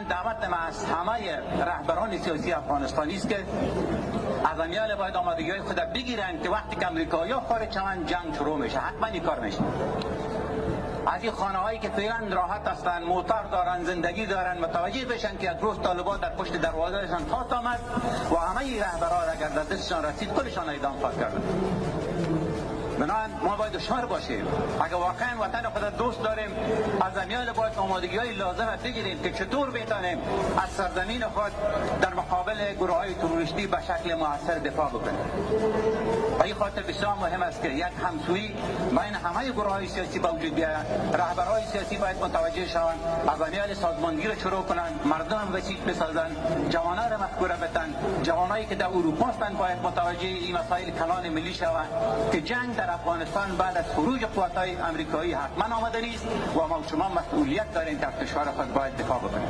دعوت ما از همه رهبران سیاسی افغانستانی است که از امیال باید آمادگی‌های خود بگیرن که وقتی که امریکایی‌ها خارج شوند جنگ شروع میشه، حتما این کار میشه. از این خانه‌هایی که فعلا راحت هستن، موتور دارن، زندگی دارن، متوجه بشن که یک روز طالبان در پشت دروازه‌شان خواست آمد و همه رهبران اگر در دستشان رسید کلشان اعدام خواهد کرد. بنابراین ما باید هوشیار باشیم. اگر واقعا وطن خود دوست داریم، از امیال باید آمادگی‌های لازم بگیریم که چطور بتانیم از سرزمین خود در مقابل گروه‌های تروریستی به شکل موثر دفاع بکنیم. و این خاطر بسیار مهم است که یک همسویی بین همه گروه‌های سیاسی به وجود بیاید. رهبرهای سیاسی باید متوجه شوند، از امیال سازماندهی را شروع کنند، مردم وسیع بسازند، جوانان را مفکوره بدن، جوانایی که در اروپا هستند باید متوجه این مسائل کلان ملی شوند که جنگ در افغانستان بعد از خروج قوت‌های آمریکایی حتما آمده نیست و ما شما مسئولیت داریم که از کشور خود باید دفاع بکنیم.